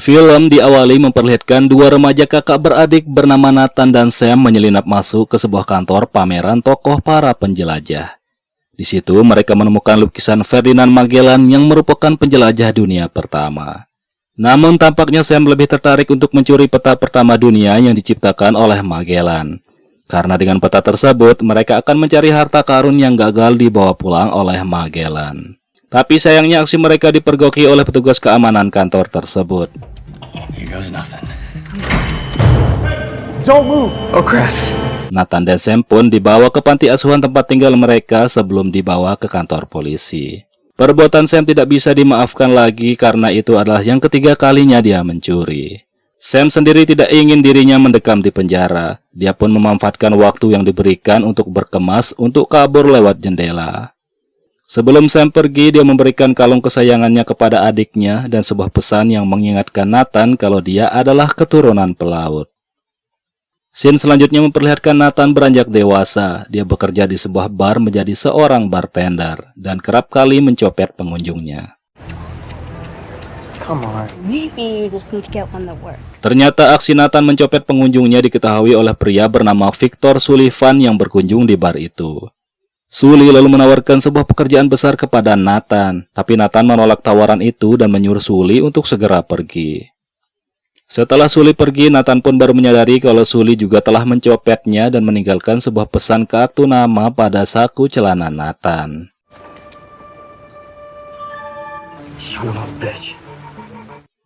Film diawali memperlihatkan dua remaja kakak beradik bernama Nathan dan Sam menyelinap masuk ke sebuah kantor pameran tokoh para penjelajah. Di situ mereka menemukan lukisan Ferdinand Magellan yang merupakan penjelajah dunia pertama. Namun tampaknya Sam lebih tertarik untuk mencuri peta pertama dunia yang diciptakan oleh Magellan. Karena dengan peta tersebut mereka akan mencari harta karun yang gagal dibawa pulang oleh Magellan. Tapi sayangnya aksi mereka dipergoki oleh petugas keamanan kantor tersebut. Here goes nothing. Don't move! Oh crap. Nathan dan Sam pun dibawa ke panti asuhan tempat tinggal mereka sebelum dibawa ke kantor polisi. Perbuatan Sam tidak bisa dimaafkan lagi karena itu adalah yang ketiga kalinya dia mencuri. Sam sendiri tidak ingin dirinya mendekam di penjara. Dia pun memanfaatkan waktu yang diberikan untuk berkemas untuk kabur lewat jendela. Sebelum Sam pergi, dia memberikan kalung kesayangannya kepada adiknya dan sebuah pesan yang mengingatkan Nathan kalau dia adalah keturunan pelaut. Scene selanjutnya memperlihatkan Nathan beranjak dewasa. Dia bekerja di sebuah bar menjadi seorang bartender dan kerap kali mencopet pengunjungnya. Come on. Maybe you just need to get one that works. Ternyata aksi Nathan mencopet pengunjungnya diketahui oleh pria bernama Victor Sullivan yang berkunjung di bar itu. Sully lalu menawarkan sebuah pekerjaan besar kepada Nathan, tapi Nathan menolak tawaran itu dan menyuruh Sully untuk segera pergi. Setelah Sully pergi, Nathan pun baru menyadari kalau Sully juga telah mencopetnya dan meninggalkan sebuah pesan kartu nama pada saku celana Nathan. Son of a bitch.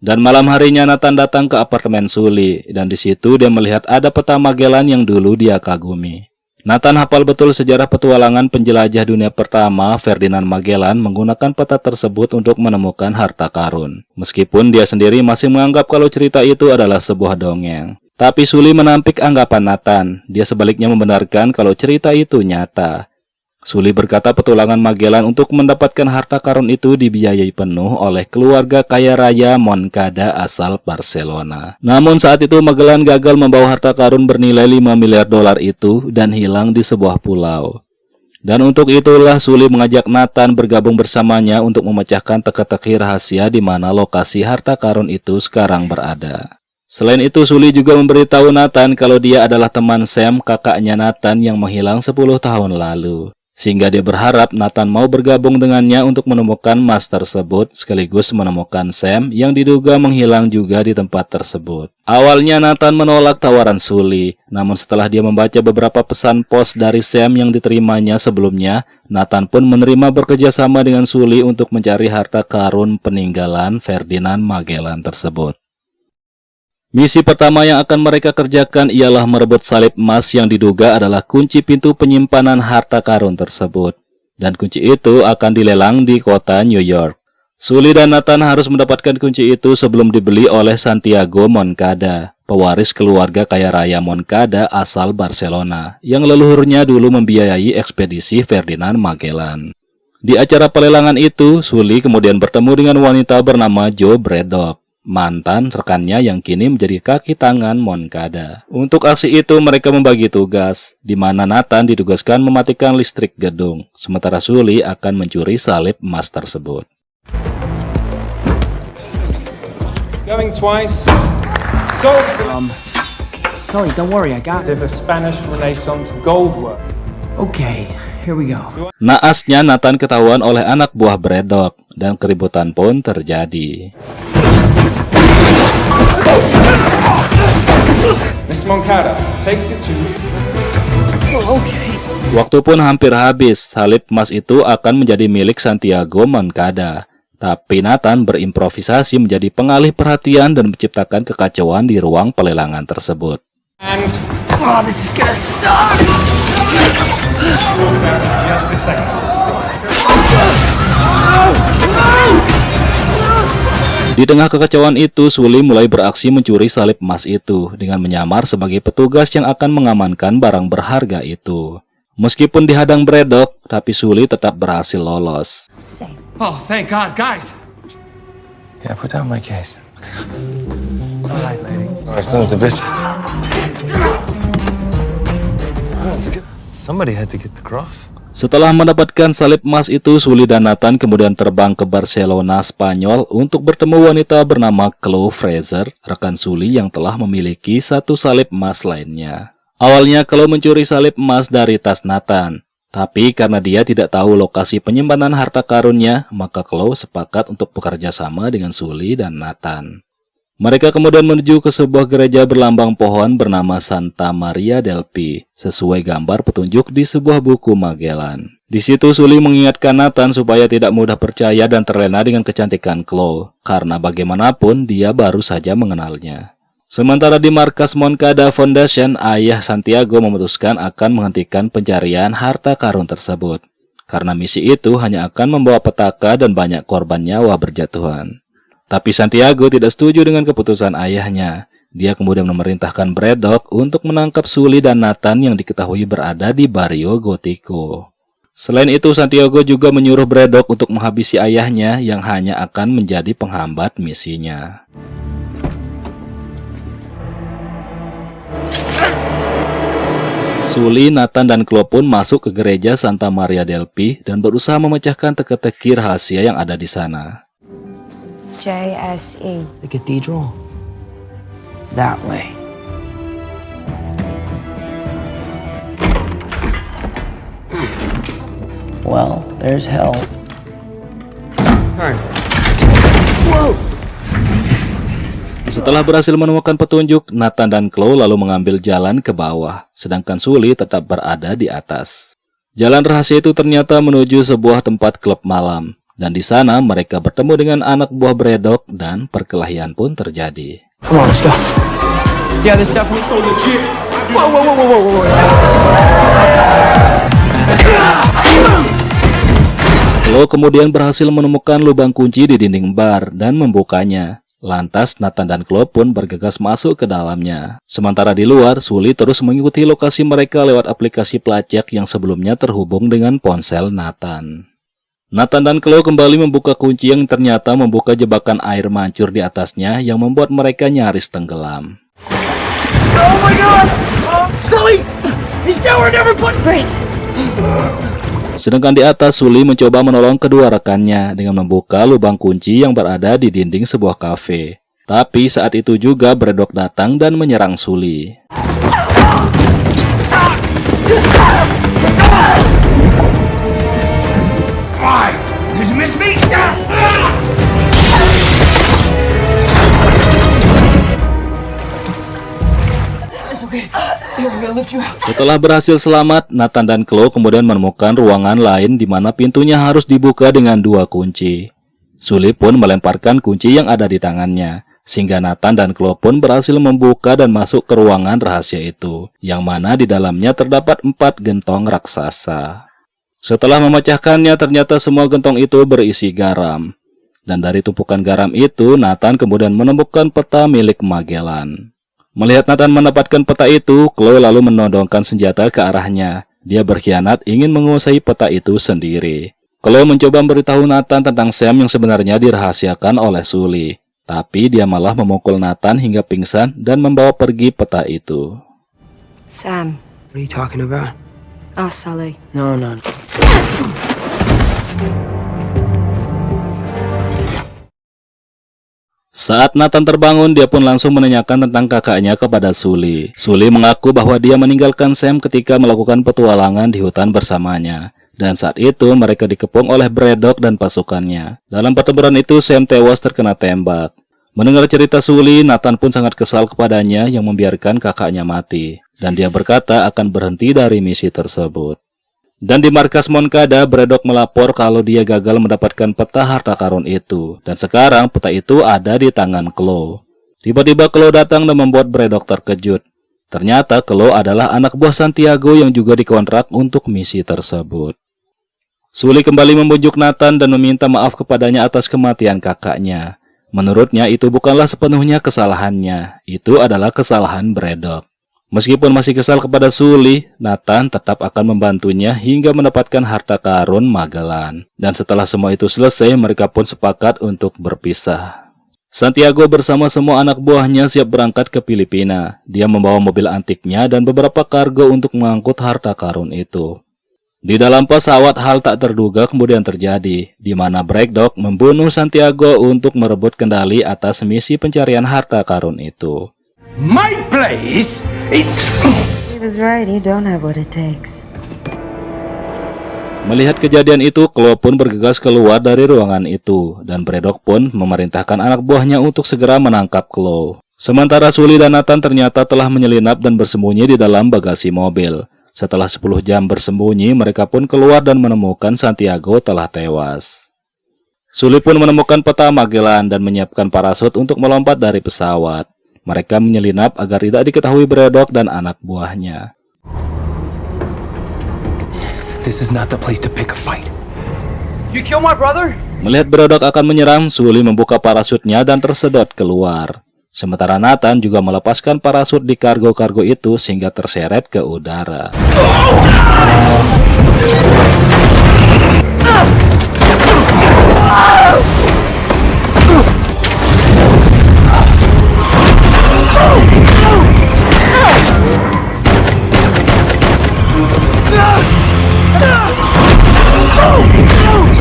Dan malam harinya Nathan datang ke apartemen Sully, dan di situ dia melihat ada peta Magellan yang dulu dia kagumi. Nathan hafal betul sejarah petualangan penjelajah dunia pertama Ferdinand Magellan menggunakan peta tersebut untuk menemukan harta karun. Meskipun dia sendiri masih menganggap kalau cerita itu adalah sebuah dongeng. Tapi Sully menampik anggapan Nathan. Dia sebaliknya membenarkan kalau cerita itu nyata. Sully berkata petualangan Magellan untuk mendapatkan harta karun itu dibiayai penuh oleh keluarga kaya raya Moncada asal Barcelona. Namun saat itu Magellan gagal membawa harta karun bernilai 5 miliar dolar itu dan hilang di sebuah pulau. Dan untuk itulah Sully mengajak Nathan bergabung bersamanya untuk memecahkan teka-teki rahasia di mana lokasi harta karun itu sekarang berada. Selain itu, Sully juga memberitahu Nathan kalau dia adalah teman Sam, kakaknya Nathan yang menghilang 10 tahun lalu. Sehingga dia berharap Nathan mau bergabung dengannya untuk menemukan emas tersebut, sekaligus menemukan Sam yang diduga menghilang juga di tempat tersebut. Awalnya Nathan menolak tawaran Sully, namun setelah dia membaca beberapa pesan pos dari Sam yang diterimanya sebelumnya, Nathan pun menerima bekerja sama dengan Sully untuk mencari harta karun peninggalan Ferdinand Magellan tersebut. Misi pertama yang akan mereka kerjakan ialah merebut salib emas yang diduga adalah kunci pintu penyimpanan harta karun tersebut. Dan kunci itu akan dilelang di kota New York. Sully dan Nathan harus mendapatkan kunci itu sebelum dibeli oleh Santiago Moncada, pewaris keluarga kaya raya Moncada asal Barcelona, yang leluhurnya dulu membiayai ekspedisi Ferdinand Magellan. Di acara pelelangan itu, Sully kemudian bertemu dengan wanita bernama Jo Braddock, mantan rekannya yang kini menjadi kaki tangan Moncada. Untuk aksi itu mereka membagi tugas, di mana Nathan ditugaskan mematikan listrik gedung, sementara Sully akan mencuri salib emas tersebut. Going twice. Sully, don't worry, I got it. Of a Spanish Renaissance gold work. Okay, here we go. Naasnya Nathan ketahuan oleh anak buah Braddock, dan keributan pun terjadi. Mr. Moncada takes it to you. Waktu pun hampir habis, salib emas itu akan menjadi milik Santiago Moncada. Tapi Nathan berimprovisasi menjadi pengalih perhatian dan menciptakan kekacauan di ruang pelelangan tersebut. And Oh, this is gonna suck! just a second. Di tengah kekacauan itu, Sully mulai beraksi mencuri salib emas itu dengan menyamar sebagai petugas yang akan mengamankan barang berharga itu. Meskipun dihadang Braddock, tapi Sully tetap berhasil lolos. Same. Oh, thank God, guys! Yeah, put down my case. All right, lady. My sons of bitches. Somebody had to get the cross. Setelah mendapatkan salib emas itu, Sully dan Nathan kemudian terbang ke Barcelona, Spanyol untuk bertemu wanita bernama Chloe Fraser, rekan Sully yang telah memiliki satu salib emas lainnya. Awalnya Chloe mencuri salib emas dari tas Nathan, tapi karena dia tidak tahu lokasi penyimpanan harta karunnya, maka Chloe sepakat untuk bekerja sama dengan Sully dan Nathan. Mereka kemudian menuju ke sebuah gereja berlambang pohon bernama Santa Maria del Pi, sesuai gambar petunjuk di sebuah buku Magellan. Di situ Sully mengingatkan Nathan supaya tidak mudah percaya dan terlena dengan kecantikan Chloe, karena bagaimanapun dia baru saja mengenalnya. Sementara di markas Moncada Foundation, ayah Santiago memutuskan akan menghentikan pencarian harta karun tersebut, karena misi itu hanya akan membawa petaka dan banyak korban nyawa berjatuhan. Tapi Santiago tidak setuju dengan keputusan ayahnya. Dia kemudian memerintahkan Braddock untuk menangkap Sully dan Nathan yang diketahui berada di Barrio Gotico. Selain itu, Santiago juga menyuruh Braddock untuk menghabisi ayahnya yang hanya akan menjadi penghambat misinya. Sully, Nathan, dan Chloe pun masuk ke gereja Santa Maria del Pi dan berusaha memecahkan teka-teki rahasia yang ada di sana. JSE. The cathedral? That way. Well, there's hell. Turn. Setelah berhasil menemukan petunjuk, Nathan dan Chloe lalu mengambil jalan ke bawah, sedangkan Sully tetap berada di atas. Jalan rahasia itu ternyata menuju sebuah tempat klub malam. Dan di sana mereka bertemu dengan anak buah Braddock dan perkelahian pun terjadi. Come on, let's go. Yeah, this definitely so legit. Whoa. Chloe kemudian berhasil menemukan lubang kunci di dinding bar dan membukanya. Lantas Nathan dan Chloe pun bergegas masuk ke dalamnya. Sementara di luar, Sully terus mengikuti lokasi mereka lewat aplikasi pelacak yang sebelumnya terhubung dengan ponsel Nathan. Nathan dan Chloe kembali membuka kunci yang ternyata membuka jebakan air mancur di atasnya yang membuat mereka nyaris tenggelam. Oh my god! Sully! He's nowhere never put... Brace. Sedangkan di atas, Sully mencoba menolong kedua rekannya dengan membuka lubang kunci yang berada di dinding sebuah kafe. Tapi saat itu juga Braddock datang dan menyerang Sully. Why? Did you miss me? It's okay. Here, I'm gonna lift you out. Setelah berhasil selamat, Nathan dan Chloe kemudian menemukan ruangan lain di mana pintunya harus dibuka dengan dua kunci. Sully pun melemparkan kunci yang ada di tangannya, sehingga Nathan dan Chloe pun berhasil membuka dan masuk ke ruangan rahasia itu, yang mana di dalamnya terdapat 4 gentong raksasa. Setelah memecahkannya, ternyata semua gentong itu berisi garam. Dan dari tumpukan garam itu, Nathan kemudian menemukan peta milik Magellan. Melihat Nathan mendapatkan peta itu, Chloe lalu menodongkan senjata ke arahnya. Dia berkhianat ingin menguasai peta itu sendiri. Chloe mencoba memberitahu Nathan tentang Sam yang sebenarnya dirahasiakan oleh Sully. Tapi dia malah memukul Nathan hingga pingsan dan membawa pergi peta itu. Sam. What are you talking about? Oh, Sully. No. Saat Nathan terbangun, dia pun langsung menanyakan tentang kakaknya kepada Sully. Sully mengaku bahwa dia meninggalkan Sam ketika melakukan petualangan di hutan bersamanya. Dan saat itu mereka dikepung oleh Braddock dan pasukannya. Dalam pertempuran itu, Sam tewas terkena tembak. Mendengar cerita Sully, Nathan pun sangat kesal kepadanya yang membiarkan kakaknya mati. Dan dia berkata akan berhenti dari misi tersebut. Dan di markas Moncada, Braddock melapor kalau dia gagal mendapatkan peta harta karun itu. Dan sekarang peta itu ada di tangan Chloe. Tiba-tiba Chloe datang dan membuat Braddock terkejut. Ternyata Chloe adalah anak buah Santiago yang juga dikontrak untuk misi tersebut. Sully kembali membujuk Nathan dan meminta maaf kepadanya atas kematian kakaknya. Menurutnya itu bukanlah sepenuhnya kesalahannya. Itu adalah kesalahan Braddock. Meskipun masih kesal kepada Sully, Nathan tetap akan membantunya hingga mendapatkan harta karun Magellan. Dan setelah semua itu selesai, mereka pun sepakat untuk berpisah. Santiago bersama semua anak buahnya siap berangkat ke Filipina. Dia membawa mobil antiknya dan beberapa kargo untuk mengangkut harta karun itu. Di dalam pesawat hal tak terduga kemudian terjadi, di mana Braddock membunuh Santiago untuk merebut kendali atas misi pencarian harta karun itu. My place? It's... He was right, you don't have what it takes. Melihat kejadian itu, Chloe pun bergegas keluar dari ruangan itu, dan Braddock pun memerintahkan anak buahnya untuk segera menangkap Chloe. Sementara Sully dan Nathan ternyata telah menyelinap dan bersembunyi di dalam bagasi mobil. Setelah 10 jam bersembunyi, mereka pun keluar dan menemukan Santiago telah tewas. Sully pun menemukan peta Magellan dan menyiapkan parasut untuk melompat dari pesawat. Mereka menyelinap agar tidak diketahui Braddock dan anak buahnya. This is not the place to pick a fight. Did you kill my brother? Melihat Braddock akan menyerang, Sully membuka parasutnya dan tersedot keluar. Sementara Nathan juga melepaskan parasut di kargo-kargo itu sehingga terseret ke udara.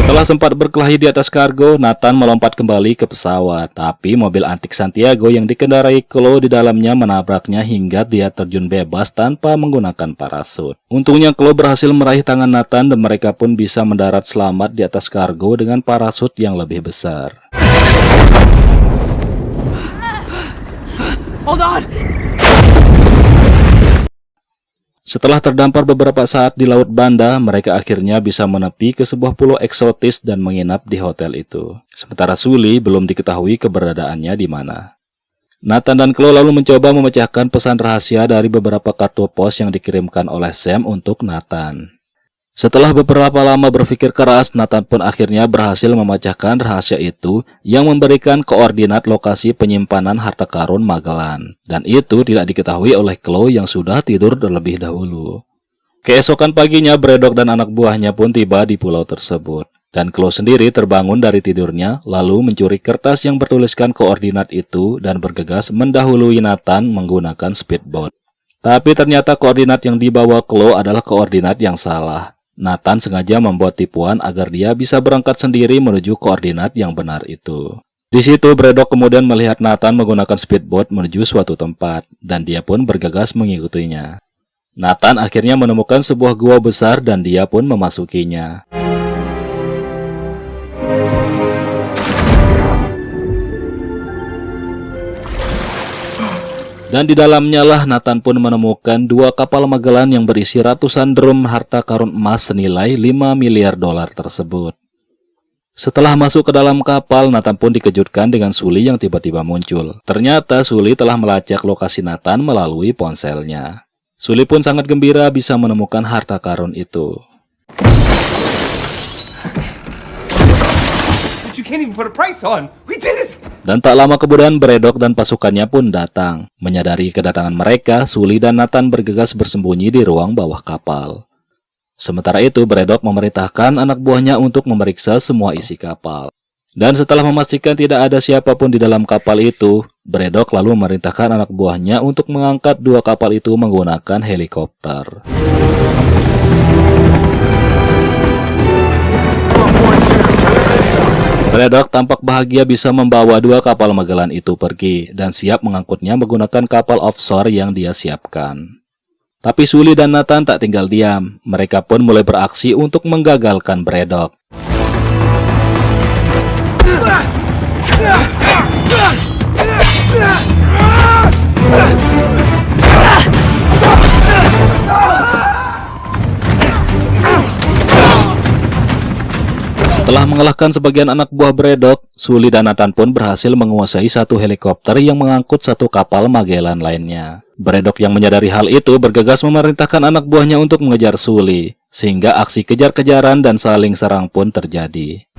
Setelah sempat berkelahi di atas kargo, Nathan melompat kembali ke pesawat. Tapi mobil antik Santiago yang dikendarai Chloe di dalamnya menabraknya hingga dia terjun bebas tanpa menggunakan parasut. Untungnya Chloe berhasil meraih tangan Nathan dan mereka pun bisa mendarat selamat di atas kargo dengan parasut yang lebih besar. Hold on! Setelah terdampar beberapa saat di Laut Banda, mereka akhirnya bisa menepi ke sebuah pulau eksotis dan menginap di hotel itu. Sementara Sully belum diketahui keberadaannya di mana. Nathan dan Chloe lalu mencoba memecahkan pesan rahasia dari beberapa kartu pos yang dikirimkan oleh Sam untuk Nathan. Setelah beberapa lama berpikir keras, Nathan pun akhirnya berhasil memecahkan rahasia itu yang memberikan koordinat lokasi penyimpanan harta karun Magellan. Dan itu tidak diketahui oleh Chloe yang sudah tidur terlebih dahulu. Keesokan paginya, Braddock dan anak buahnya pun tiba di pulau tersebut. Dan Chloe sendiri terbangun dari tidurnya, lalu mencuri kertas yang bertuliskan koordinat itu dan bergegas mendahului Nathan menggunakan speedboat. Tapi ternyata koordinat yang dibawa Chloe adalah koordinat yang salah. Nathan sengaja membuat tipuan agar dia bisa berangkat sendiri menuju koordinat yang benar itu. Di situ Braddock kemudian melihat Nathan menggunakan speedboat menuju suatu tempat, dan dia pun bergegas mengikutinya. Nathan akhirnya menemukan sebuah gua besar dan dia pun memasukinya. Dan di dalamnya lah Nathan pun menemukan 2 kapal Magellan yang berisi ratusan drum harta karun emas senilai 5 miliar dolar tersebut. Setelah masuk ke dalam kapal, Nathan pun dikejutkan dengan Sully yang tiba-tiba muncul. Ternyata Sully telah melacak lokasi Nathan melalui ponselnya. Sully pun sangat gembira bisa menemukan harta karun itu. You can't even put a price on. We did it! Dan tak lama kemudian Braddock dan pasukannya pun datang. Menyadari kedatangan mereka, Sully dan Nathan bergegas bersembunyi di ruang bawah kapal. Sementara itu, Braddock memerintahkan anak buahnya untuk memeriksa semua isi kapal. Dan setelah memastikan tidak ada siapapun di dalam kapal itu, Braddock lalu memerintahkan anak buahnya untuk mengangkat 2 kapal itu menggunakan helikopter. Braddock tampak bahagia bisa membawa 2 kapal Magellan itu pergi dan siap mengangkutnya menggunakan kapal offshore yang dia siapkan. Tapi Sully dan Nathan tak tinggal diam. Mereka pun mulai beraksi untuk menggagalkan Braddock. Setelah mengalahkan sebagian anak buah Braddock, Sully dan Nathan pun berhasil menguasai 1 helikopter yang mengangkut 1 kapal Magellan lainnya. Braddock yang menyadari hal itu bergegas memerintahkan anak buahnya untuk mengejar Sully, sehingga aksi kejar-kejaran dan saling serang pun terjadi.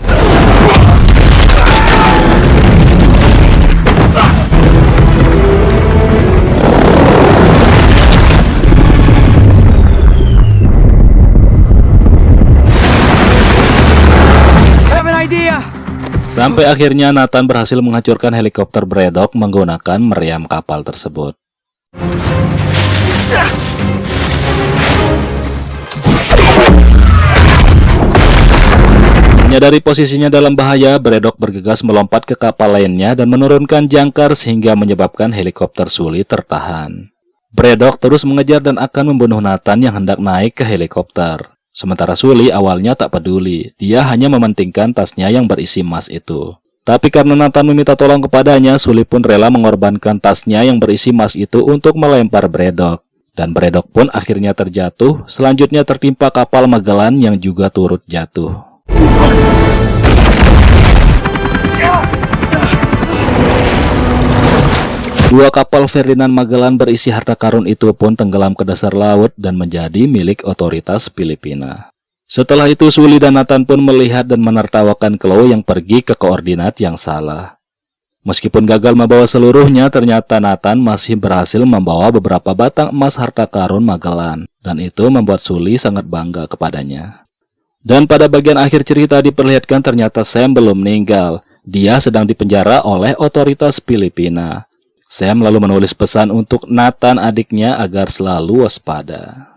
Sampai akhirnya Nathan berhasil menghancurkan helikopter Braddock menggunakan meriam kapal tersebut. Menyadari posisinya dalam bahaya, Braddock bergegas melompat ke kapal lainnya dan menurunkan jangkar sehingga menyebabkan helikopter Sully tertahan. Braddock terus mengejar dan akan membunuh Nathan yang hendak naik ke helikopter. Sementara Sully awalnya tak peduli, dia hanya mementingkan tasnya yang berisi emas itu. Tapi karena Nathan meminta tolong kepadanya, Sully pun rela mengorbankan tasnya yang berisi emas itu untuk melempar Braddock. Dan Braddock pun akhirnya terjatuh, selanjutnya tertimpa kapal Magellan yang juga turut jatuh. Dua kapal Ferdinand Magellan berisi harta karun itu pun tenggelam ke dasar laut dan menjadi milik otoritas Filipina. Setelah itu Sully dan Nathan pun melihat dan menertawakan Chloe yang pergi ke koordinat yang salah. Meskipun gagal membawa seluruhnya, ternyata Nathan masih berhasil membawa beberapa batang emas harta karun Magellan, dan itu membuat Sully sangat bangga kepadanya. Dan pada bagian akhir cerita diperlihatkan ternyata Sam belum meninggal, dia sedang dipenjara oleh otoritas Filipina. Sam lalu menulis pesan untuk Nathan adiknya agar selalu waspada.